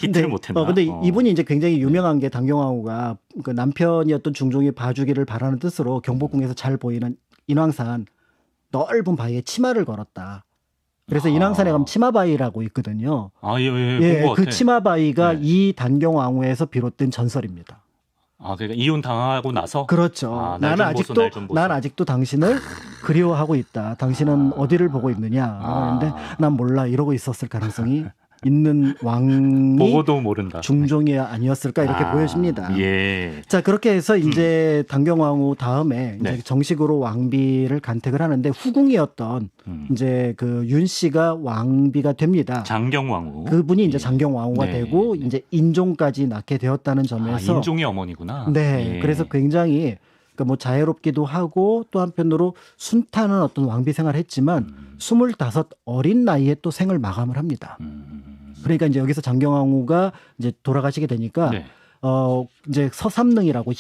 [SPEAKER 1] 히트를 못했나?
[SPEAKER 2] 근데 이분이 이제 굉장히 유명한 게 단경왕후가 그 남편이었던 중종이 봐주기를 바라는 뜻으로 경복궁에서 잘 보이는 인왕산 넓은 바위에 치마를 걸었다. 그래서 인왕산에 가면 치마바위라고 있거든요.
[SPEAKER 1] 아, 예,
[SPEAKER 2] 예, 그 치마바위가
[SPEAKER 1] 네.
[SPEAKER 2] 이 단경왕후에서 비롯된 전설입니다.
[SPEAKER 1] 아, 그러니까 이혼 당하고 나서.
[SPEAKER 2] 그렇죠.
[SPEAKER 1] 날 좀 보소.
[SPEAKER 2] 난 아직도 당신을 그리워하고 있다. 당신은 어디를 보고 있느냐? 그런데 난 몰라 이러고 있었을 가능성이 있는 왕이
[SPEAKER 1] 보고도 모른다.
[SPEAKER 2] 중종이 아니었을까 이렇게 보여집니다.
[SPEAKER 1] 예.
[SPEAKER 2] 자, 그렇게 해서 이제 단경왕후 다음에
[SPEAKER 1] 네.
[SPEAKER 2] 이제 정식으로 왕비를 간택을 하는데 후궁이었던 이제 그 윤 씨가 왕비가 됩니다.
[SPEAKER 1] 장경왕후.
[SPEAKER 2] 그분이 이제 장경왕후가
[SPEAKER 1] 네.
[SPEAKER 2] 되고 이제 인종까지 낳게 되었다는 점에서
[SPEAKER 1] 인종의 어머니구나.
[SPEAKER 2] 네,
[SPEAKER 1] 예.
[SPEAKER 2] 그래서 굉장히 그러니까 뭐 자애롭기도 하고 또 한편으로 순탄한 어떤 왕비 생활을 했지만 25 어린 나이에 또 생을 마감을 합니다. 그러니까 이제 여기서 장경왕후가 이제 돌아가시게 되니까
[SPEAKER 1] 네.
[SPEAKER 2] 이제 서삼릉이라고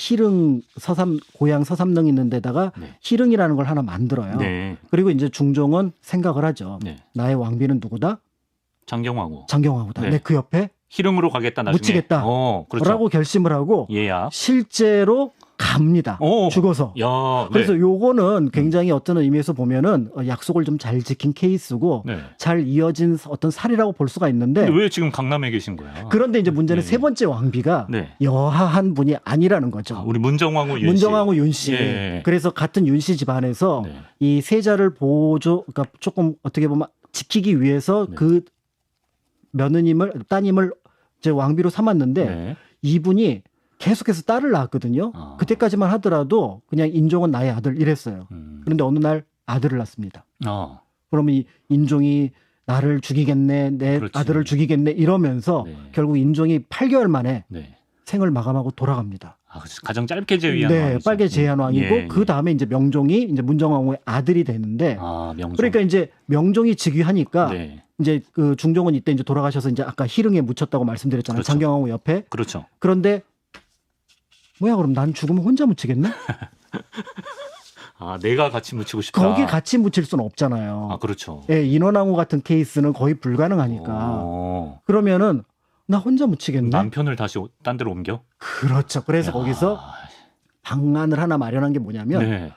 [SPEAKER 2] 고향 서삼릉 있는 데다가
[SPEAKER 1] 네.
[SPEAKER 2] 희릉이라는 걸 하나 만들어요.
[SPEAKER 1] 네.
[SPEAKER 2] 그리고 이제 중종은 생각을 하죠.
[SPEAKER 1] 네.
[SPEAKER 2] 나의 왕비는 누구다?
[SPEAKER 1] 장경왕후.
[SPEAKER 2] 장경왕후다.
[SPEAKER 1] 네.
[SPEAKER 2] 네, 그 옆에
[SPEAKER 1] 희릉으로 가겠다 나중에.
[SPEAKER 2] 묻히겠다.
[SPEAKER 1] 그렇죠.
[SPEAKER 2] 라고 결심을 하고
[SPEAKER 1] 예야.
[SPEAKER 2] 실제로 갑니다.
[SPEAKER 1] 오.
[SPEAKER 2] 죽어서.
[SPEAKER 1] 야,
[SPEAKER 2] 그래서
[SPEAKER 1] 네.
[SPEAKER 2] 요거는 굉장히 어떤 의미에서 보면은 약속을 좀 잘 지킨 케이스고
[SPEAKER 1] 네.
[SPEAKER 2] 잘 이어진 어떤 사례라고 볼 수가 있는데
[SPEAKER 1] 근데 왜 지금 강남에 계신 거야?
[SPEAKER 2] 그런데 이제 문제는
[SPEAKER 1] 네.
[SPEAKER 2] 세 번째 왕비가
[SPEAKER 1] 네.
[SPEAKER 2] 여하한 분이 아니라는 거죠.
[SPEAKER 1] 우리 문정왕후 윤 씨.
[SPEAKER 2] 문정왕후 윤 씨.
[SPEAKER 1] 예.
[SPEAKER 2] 그래서 같은 윤 씨 집안에서
[SPEAKER 1] 네.
[SPEAKER 2] 이 세자를 그러니까 조금 어떻게 보면 지키기 위해서
[SPEAKER 1] 네.
[SPEAKER 2] 그 따님을 이제 왕비로 삼았는데
[SPEAKER 1] 네.
[SPEAKER 2] 이분이 계속해서 딸을 낳았거든요.
[SPEAKER 1] 아.
[SPEAKER 2] 그때까지만 하더라도 그냥 인종은 나의 아들 이랬어요. 그런데 어느 날 아들을 낳습니다. 그러면 이 인종이 나를 죽이겠네, 내
[SPEAKER 1] 그렇지.
[SPEAKER 2] 아들을 죽이겠네 이러면서
[SPEAKER 1] 네.
[SPEAKER 2] 결국 인종이 8개월 만에
[SPEAKER 1] 네.
[SPEAKER 2] 생을 마감하고 돌아갑니다.
[SPEAKER 1] 아, 그래서 가장 짧게 제위한
[SPEAKER 2] 네,
[SPEAKER 1] 왕이죠.
[SPEAKER 2] 빨개 제한 왕이고
[SPEAKER 1] 예,
[SPEAKER 2] 그 다음에 이제 명종이 이제 문정왕후의 아들이 되는데
[SPEAKER 1] 아, 명종.
[SPEAKER 2] 그러니까 이제 명종이 즉위하니까
[SPEAKER 1] 네.
[SPEAKER 2] 이제 그 중종은 이때 이제 돌아가셔서 이제 아까 희릉에 묻혔다고 말씀드렸잖아요.
[SPEAKER 1] 그렇죠.
[SPEAKER 2] 장경왕후 옆에.
[SPEAKER 1] 그렇죠.
[SPEAKER 2] 그런데 뭐야 그럼 난 죽으면 혼자 묻히겠네?
[SPEAKER 1] 아, 내가 같이 묻히고 싶다.
[SPEAKER 2] 거기 같이 묻힐 수는 없잖아요.
[SPEAKER 1] 아, 그렇죠.
[SPEAKER 2] 예, 인원왕후 같은 케이스는 거의 불가능하니까.
[SPEAKER 1] 어.
[SPEAKER 2] 그러면은 나 혼자 묻히겠네?
[SPEAKER 1] 남편을 다시 딴 데로 옮겨?
[SPEAKER 2] 그렇죠. 그래서
[SPEAKER 1] 야.
[SPEAKER 2] 거기서 방안을 하나 마련한 게 뭐냐면
[SPEAKER 1] 네.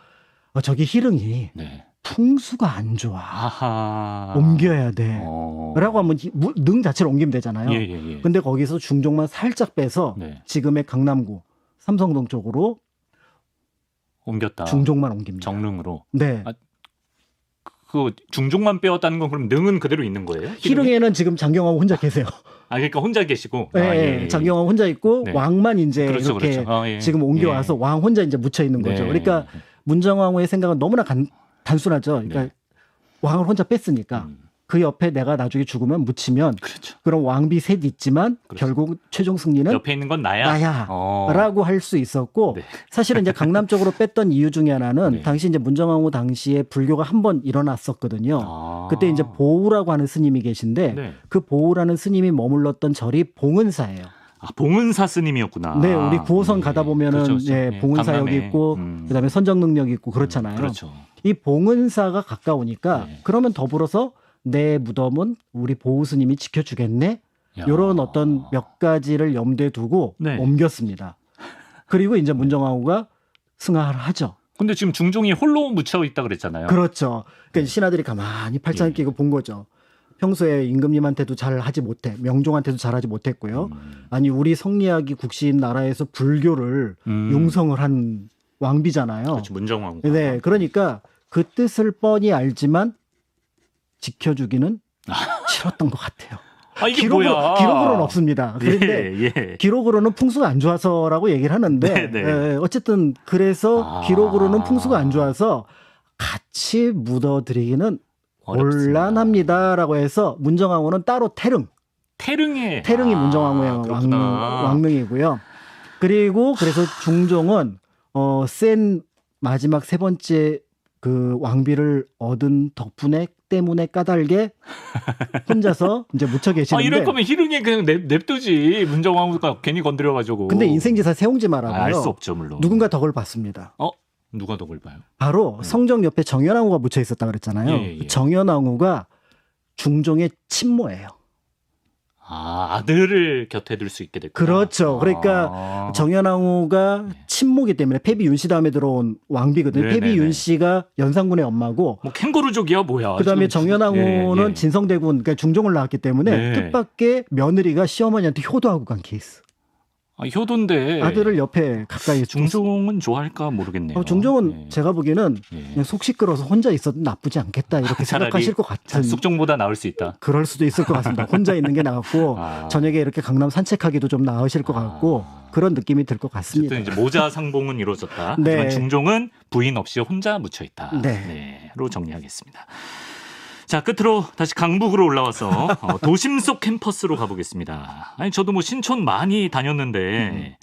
[SPEAKER 2] 저기 희릉이
[SPEAKER 1] 네.
[SPEAKER 2] 풍수가 안 좋아.
[SPEAKER 1] 아하.
[SPEAKER 2] 옮겨야 돼.
[SPEAKER 1] 어.
[SPEAKER 2] 라고 하면 능 자체를 옮기면 되잖아요.
[SPEAKER 1] 예, 예, 예.
[SPEAKER 2] 근데 거기서 중종만 살짝 빼서
[SPEAKER 1] 네.
[SPEAKER 2] 지금의 강남구 삼성동 쪽으로
[SPEAKER 1] 옮겼다.
[SPEAKER 2] 중종만 옮깁니다.
[SPEAKER 1] 정릉으로.
[SPEAKER 2] 네.
[SPEAKER 1] 아, 그 중종만 빼었다는 건 그럼 능은 그대로 있는 거예요?
[SPEAKER 2] 희릉에는 지금 장경왕후 혼자 계세요.
[SPEAKER 1] 아, 그러니까 혼자 계시고.
[SPEAKER 2] 네,
[SPEAKER 1] 아, 예, 예.
[SPEAKER 2] 장경왕후 혼자 있고
[SPEAKER 1] 네.
[SPEAKER 2] 왕만 이제
[SPEAKER 1] 그렇죠,
[SPEAKER 2] 이렇게
[SPEAKER 1] 그렇죠. 아, 예.
[SPEAKER 2] 지금 옮겨와서
[SPEAKER 1] 예.
[SPEAKER 2] 왕 혼자 이제 묻혀 있는 거죠.
[SPEAKER 1] 네.
[SPEAKER 2] 그러니까 문정왕후의 생각은 너무나 단순하죠. 그러니까
[SPEAKER 1] 네.
[SPEAKER 2] 왕을 혼자 뺐으니까
[SPEAKER 1] 음,
[SPEAKER 2] 그 옆에 내가 나중에 죽으면 묻히면
[SPEAKER 1] 그렇죠.
[SPEAKER 2] 그럼 왕비 셋 있지만
[SPEAKER 1] 그렇죠.
[SPEAKER 2] 결국 최종 승리는
[SPEAKER 1] 옆에 있는 건 나야.
[SPEAKER 2] 나야.
[SPEAKER 1] 어.
[SPEAKER 2] 라고 할 수 있었고
[SPEAKER 1] 네.
[SPEAKER 2] 사실은 이제 강남 쪽으로 뺐던 이유 중에 하나는
[SPEAKER 1] 네.
[SPEAKER 2] 당시 이제 문정왕후 당시에 불교가 한 번 일어났었거든요.
[SPEAKER 1] 아.
[SPEAKER 2] 그때 이제 보우라고 하는 스님이 계신데
[SPEAKER 1] 네.
[SPEAKER 2] 그 보우라는 스님이 머물렀던 절이 봉은사예요.
[SPEAKER 1] 아, 봉은사 스님이었구나.
[SPEAKER 2] 네, 우리 9호선
[SPEAKER 1] 예.
[SPEAKER 2] 가다 보면은
[SPEAKER 1] 그렇죠, 그렇죠.
[SPEAKER 2] 예,
[SPEAKER 1] 예,
[SPEAKER 2] 봉은사역이
[SPEAKER 1] 강남에.
[SPEAKER 2] 있고 그다음에 선정능력이 있고 그렇잖아요.
[SPEAKER 1] 그렇죠.
[SPEAKER 2] 이 봉은사가 가까우니까
[SPEAKER 1] 네.
[SPEAKER 2] 그러면 더불어서 내 무덤은 우리 보우 스님이 지켜주겠네.
[SPEAKER 1] 야.
[SPEAKER 2] 이런 어떤 몇 가지를 염두에 두고
[SPEAKER 1] 네.
[SPEAKER 2] 옮겼습니다. 그리고 이제 문정왕후가 승하를 하죠.
[SPEAKER 1] 근데 지금 중종이 홀로 묻혀 있다 그랬잖아요.
[SPEAKER 2] 그렇죠. 그러니까 신하들이 가만히 팔짱
[SPEAKER 1] 예.
[SPEAKER 2] 끼고 본 거죠. 평소에 임금님한테도 잘 하지 못해, 명종한테도 잘 하지 못했고요. 아니 우리 성리학이 국시인 나라에서 불교를 융성을 한 왕비잖아요.
[SPEAKER 1] 그렇죠. 문정왕후.
[SPEAKER 2] 네, 그러니까 그 뜻을 뻔히 알지만 지켜주기는 싫었던 것 같아요.
[SPEAKER 1] 아, 이게 뭐야?
[SPEAKER 2] 기록으로는 없습니다. 그런데
[SPEAKER 1] 예, 예.
[SPEAKER 2] 기록으로는 풍수가 안 좋아서라고 얘기를 하는데
[SPEAKER 1] 네, 네.
[SPEAKER 2] 어쨌든 그래서
[SPEAKER 1] 아.
[SPEAKER 2] 기록으로는 풍수가 안 좋아서 같이 묻어드리기는
[SPEAKER 1] 어렵습니다.
[SPEAKER 2] 곤란합니다라고 해서 문정왕후는 따로 태릉이 문정왕후의
[SPEAKER 1] 그렇구나.
[SPEAKER 2] 왕릉이고요. 그리고 그래서 중종은 센 마지막 세 번째 그 왕비를 얻은 때문에 까닭에 혼자서 이제 묻혀
[SPEAKER 1] 아,
[SPEAKER 2] 계시는데.
[SPEAKER 1] 이럴 거면 희릉에 그냥 냅두지. 문정왕후가 괜히 건드려가지고.
[SPEAKER 2] 근데 인생지사 세옹지 말하고요.
[SPEAKER 1] 알 수 없죠, 물론.
[SPEAKER 2] 누군가 덕을 봤습니다.
[SPEAKER 1] 누가 덕을 봐요?
[SPEAKER 2] 바로 성정 옆에 정현왕후가 묻혀 있었다 그랬잖아요.
[SPEAKER 1] 예, 예.
[SPEAKER 2] 정현왕후가 중종의 친모예요.
[SPEAKER 1] 아, 아들을 곁에 둘 수 있게 됐구나.
[SPEAKER 2] 그렇죠. 그러니까 정현왕후가
[SPEAKER 1] 네.
[SPEAKER 2] 친모기 때문에 패비윤 씨 다음에 들어온 왕비거든요.
[SPEAKER 1] 네네네.
[SPEAKER 2] 패비윤 씨가 연산군의 엄마고
[SPEAKER 1] 뭐 캥거루족이야 뭐야.
[SPEAKER 2] 그다음에
[SPEAKER 1] 지금.
[SPEAKER 2] 정현왕후는
[SPEAKER 1] 예, 예.
[SPEAKER 2] 진성대군 그러니까 중종을 낳았기 때문에
[SPEAKER 1] 네.
[SPEAKER 2] 뜻밖의 며느리가 시어머니한테 효도하고 간 케이스.
[SPEAKER 1] 아, 효도인데
[SPEAKER 2] 아들을 옆에 가까이
[SPEAKER 1] 중종은 좋아할까 모르겠네요.
[SPEAKER 2] 중종은
[SPEAKER 1] 예.
[SPEAKER 2] 제가 보기에는
[SPEAKER 1] 예.
[SPEAKER 2] 그냥 속 시끄러워서 혼자 있어도 나쁘지 않겠다 이렇게 생각하실 것 같은.
[SPEAKER 1] 숙종보다 나을 수 있다.
[SPEAKER 2] 그럴 수도 있을 것 같습니다. 혼자 있는 게 나았고
[SPEAKER 1] 아.
[SPEAKER 2] 저녁에 이렇게 강남 산책하기도 좀 나으실 것 같고 그런 느낌이 들 것 같습니다.
[SPEAKER 1] 어쨌든 이제 모자 상봉은 이루어졌다.
[SPEAKER 2] 네.
[SPEAKER 1] 하지만 중종은 부인 없이 혼자 묻혀 있다.
[SPEAKER 2] 네.
[SPEAKER 1] 로 정리하겠습니다. 자, 끝으로 다시 강북으로 올라와서 도심 속 캠퍼스로 가보겠습니다. 아니 저도 뭐 신촌 많이 다녔는데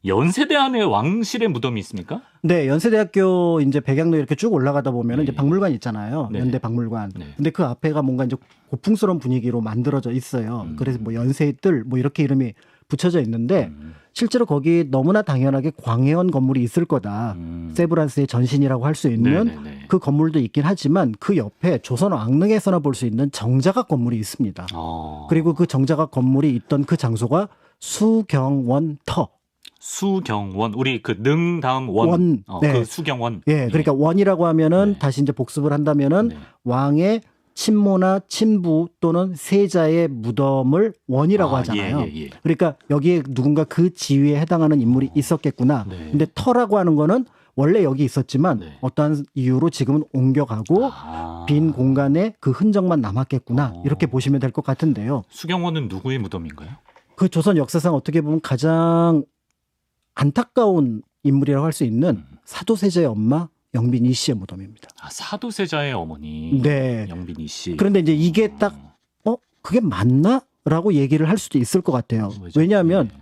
[SPEAKER 1] 연세대 안에 왕실의 무덤이 있습니까?
[SPEAKER 2] 네, 연세대학교 이제 백양로 이렇게 쭉 올라가다 보면
[SPEAKER 1] 네.
[SPEAKER 2] 이제 박물관 있잖아요.
[SPEAKER 1] 네.
[SPEAKER 2] 연대 박물관.
[SPEAKER 1] 네.
[SPEAKER 2] 근데 그 앞에가 뭔가 이제 고풍스러운 분위기로 만들어져 있어요. 그래서 뭐 연세의 뜰 뭐 이렇게 이름이 붙여져 있는데 실제로 거기 너무나 당연하게 광해원 건물이 있을 거다. 세브란스의 전신이라고 할 수 있는
[SPEAKER 1] 네네네.
[SPEAKER 2] 그 건물도 있긴 하지만 그 옆에 조선 왕릉에서나 볼 수 있는 정자각 건물이 있습니다. 그리고 그 정자각 건물이 있던 그 장소가 수경원터.
[SPEAKER 1] 수경원 우리 그 능 다음 원,
[SPEAKER 2] 원. 네.
[SPEAKER 1] 그 수경원.
[SPEAKER 2] 예, 그러니까 원이라고 하면은
[SPEAKER 1] 네.
[SPEAKER 2] 다시 이제 복습을 한다면은
[SPEAKER 1] 네.
[SPEAKER 2] 왕의 친모나 친부 또는 세자의 무덤을 원이라고 하잖아요.
[SPEAKER 1] 예.
[SPEAKER 2] 그러니까 여기에 누군가 그 지위에 해당하는 인물이 있었겠구나.
[SPEAKER 1] 네.
[SPEAKER 2] 근데 터라고 하는 거는 원래 여기 있었지만
[SPEAKER 1] 네.
[SPEAKER 2] 어떠한 이유로 지금은 옮겨가고 빈 공간에 그 흔적만 남았겠구나. 이렇게 보시면 될 것 같은데요.
[SPEAKER 1] 수경원은 누구의 무덤인가요?
[SPEAKER 2] 그 조선 역사상 어떻게 보면 가장 안타까운 인물이라고 할 수 있는 사도세자의 엄마 영빈이 씨의 무덤입니다.
[SPEAKER 1] 사도세자의 어머니
[SPEAKER 2] 네.
[SPEAKER 1] 영빈이 씨.
[SPEAKER 2] 그런데 이제 이게 딱 그게 맞나? 라고 얘기를 할 수도 있을 것 같아요.
[SPEAKER 1] 왜죠?
[SPEAKER 2] 왜냐하면
[SPEAKER 1] 네.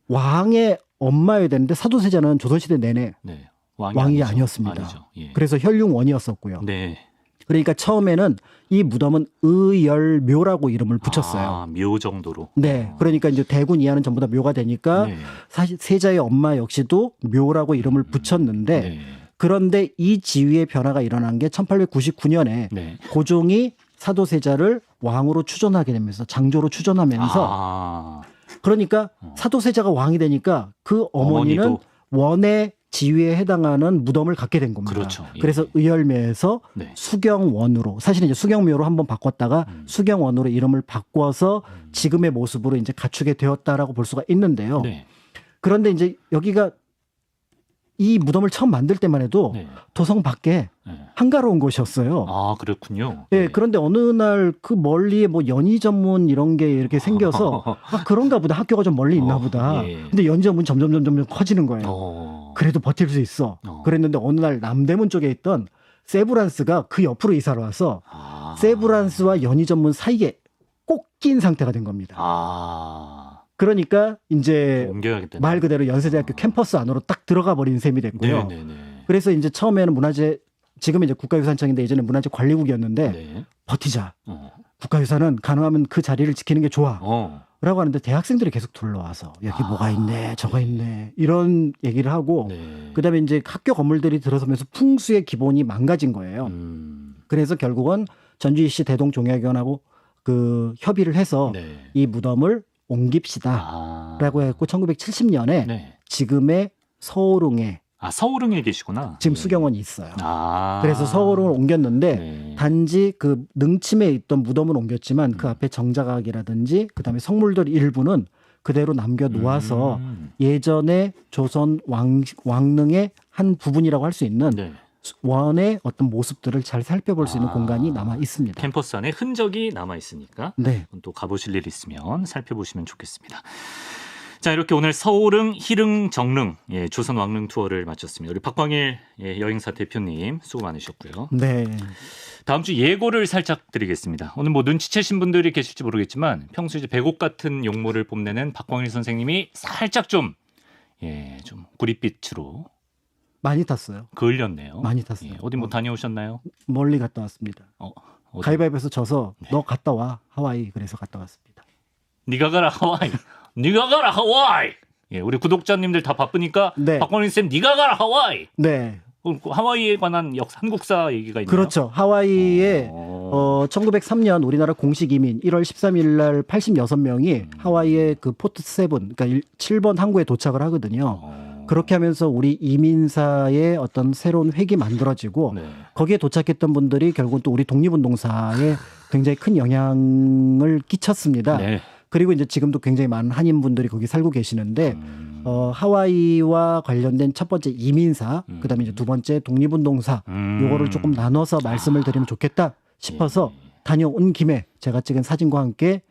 [SPEAKER 2] 왕의 엄마여야 되는데 사도세자는 조선시대 내내
[SPEAKER 1] 네.
[SPEAKER 2] 왕이 아니었습니다.
[SPEAKER 1] 아니죠. 예.
[SPEAKER 2] 그래서 혈융원이었었고요.
[SPEAKER 1] 네.
[SPEAKER 2] 그러니까 처음에는 이 무덤은 의열묘라고 이름을 붙였어요.
[SPEAKER 1] 묘 정도로.
[SPEAKER 2] 네. 그러니까 이제 대군 이하는 전부 다 묘가 되니까
[SPEAKER 1] 네.
[SPEAKER 2] 사실 세자의 엄마 역시도 묘라고 이름을 붙였는데
[SPEAKER 1] 네.
[SPEAKER 2] 그런데 이 지위의 변화가 일어난 게 1899년에
[SPEAKER 1] 네.
[SPEAKER 2] 고종이 사도세자를 왕으로 추존하게 되면서 장조로 추존하면서 그러니까 사도세자가 왕이 되니까 그 어머니는
[SPEAKER 1] 어머니도.
[SPEAKER 2] 원의 지위에 해당하는 무덤을 갖게 된 겁니다.
[SPEAKER 1] 그렇죠. 예.
[SPEAKER 2] 그래서 의열묘에서
[SPEAKER 1] 네.
[SPEAKER 2] 수경원으로 사실은 이제 수경묘로 한번 바꿨다가 수경원으로 이름을 바꿔서 지금의 모습으로 이제 갖추게 되었다라고 볼 수가 있는데요.
[SPEAKER 1] 네.
[SPEAKER 2] 그런데 이제 여기가 이 무덤을 처음 만들 때만 해도
[SPEAKER 1] 네.
[SPEAKER 2] 도성 밖에
[SPEAKER 1] 네.
[SPEAKER 2] 한가로운 곳이었어요.
[SPEAKER 1] 그렇군요.
[SPEAKER 2] 예, 그런데 어느 날 그 멀리에 뭐 연희 전문 이런 게 이렇게 생겨서 그런가 보다 학교가 좀 멀리 있나 보다.
[SPEAKER 1] 예.
[SPEAKER 2] 근데 연희 전문 점점 커지는 거예요. 그래도 버틸 수 있어. 그랬는데 어느 날 남대문 쪽에 있던 세브란스가 그 옆으로 이사를 와서 세브란스와 연희 전문 사이에 꼭 낀 상태가 된 겁니다. 그러니까 이제
[SPEAKER 1] 옮겨야겠다.
[SPEAKER 2] 말 그대로 연세대학교 캠퍼스 안으로 딱 들어가 버린 셈이 됐고요.
[SPEAKER 1] 네네네.
[SPEAKER 2] 그래서 이제 처음에는 문화재 지금 이제 국가유산청인데 예전에 문화재 관리국이었는데
[SPEAKER 1] 네.
[SPEAKER 2] 버티자. 국가유산은 가능하면 그 자리를 지키는 게 좋아. 라고 하는데 대학생들이 계속 둘러와서 여기 뭐가 있네 저거 있네 이런 얘기를 하고
[SPEAKER 1] 네.
[SPEAKER 2] 그다음에 이제 학교 건물들이 들어서면서 풍수의 기본이 망가진 거예요. 그래서 결국은 전주시시 대동종약위원하고 그 협의를 해서
[SPEAKER 1] 네.
[SPEAKER 2] 이 무덤을 옮깁시다 라고 했고 1970년에
[SPEAKER 1] 네.
[SPEAKER 2] 지금의 서울흥에
[SPEAKER 1] 서울흥에 계시구나.
[SPEAKER 2] 지금
[SPEAKER 1] 예.
[SPEAKER 2] 수경원이 있어요. 그래서 서울을 옮겼는데
[SPEAKER 1] 네.
[SPEAKER 2] 단지 그 능침에 있던 무덤은 옮겼지만 그 앞에 정자각이라든지 그다음에 성물들 일부는 그대로 남겨 놓아서 예전에 조선 왕릉의 한 부분이라고 할 수 있는
[SPEAKER 1] 네.
[SPEAKER 2] 원의 어떤 모습들을 잘 살펴볼 수 있는 공간이 남아 있습니다.
[SPEAKER 1] 캠퍼스 안에 흔적이 남아 있으니까
[SPEAKER 2] 네.
[SPEAKER 1] 또 가보실 일 있으면 살펴보시면 좋겠습니다. 자, 이렇게 오늘 서울릉, 희릉, 정릉 조선 왕릉 투어를 마쳤습니다. 우리 박광일 여행사 대표님 수고 많으셨고요.
[SPEAKER 2] 네.
[SPEAKER 1] 다음 주 예고를 살짝 드리겠습니다. 오늘 뭐 눈치채신 분들이 계실지 모르겠지만 평소 이제 배곡 같은 용모를 뽐내는 박광일 선생님이 살짝 좀 구릿빛으로
[SPEAKER 2] 많이 탔어요.
[SPEAKER 1] 그을렸네요.
[SPEAKER 2] 많이 탔어요.
[SPEAKER 1] 어디 뭐 다녀오셨나요?
[SPEAKER 2] 멀리 갔다 왔습니다.
[SPEAKER 1] 어디?
[SPEAKER 2] 가위바위보에서 져서 너 갔다 와 하와이 그래서 갔다 왔습니다.
[SPEAKER 1] 네가 가라 하와이. 네가 가라 하와이. 우리 구독자님들 다 바쁘니까
[SPEAKER 2] 네.
[SPEAKER 1] 박광일 쌤 네가 가라 하와이.
[SPEAKER 2] 네.
[SPEAKER 1] 하와이에 관한 한국사 얘기가 있나요?
[SPEAKER 2] 그렇죠. 하와이에 1903년 우리나라 공식 이민 1월 13일 날 86명이 하와이의 그 포트 세븐 그러니까 7번 항구에 도착을 하거든요. 그렇게 하면서 우리 이민사의 어떤 새로운 획이 만들어지고
[SPEAKER 1] 네.
[SPEAKER 2] 거기에 도착했던 분들이 결국은 또 우리 독립운동사에 굉장히 큰 영향을 끼쳤습니다.
[SPEAKER 1] 네.
[SPEAKER 2] 그리고 이제 지금도 굉장히 많은 한인분들이 거기 살고 계시는데 하와이와 관련된 첫 번째 이민사, 그다음에 이제 두 번째 독립운동사 요거를 조금 나눠서 말씀을 드리면 좋겠다 싶어서 다녀온 김에 제가 찍은 사진과 함께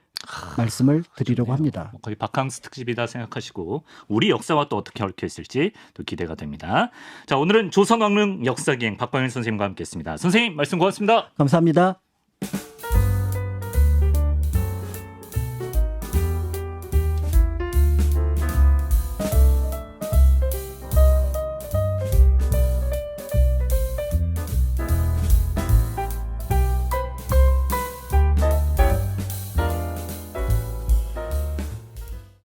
[SPEAKER 2] 말씀을 드리려고 합니다.
[SPEAKER 1] 거의 바캉스 특집이다 생각하시고 우리 역사와 또 어떻게 얽혀 있을지 또 기대가 됩니다. 자, 오늘은 조선 왕릉 역사기행 박광일 선생님과 함께했습니다. 선생님 말씀 고맙습니다.
[SPEAKER 2] 감사합니다.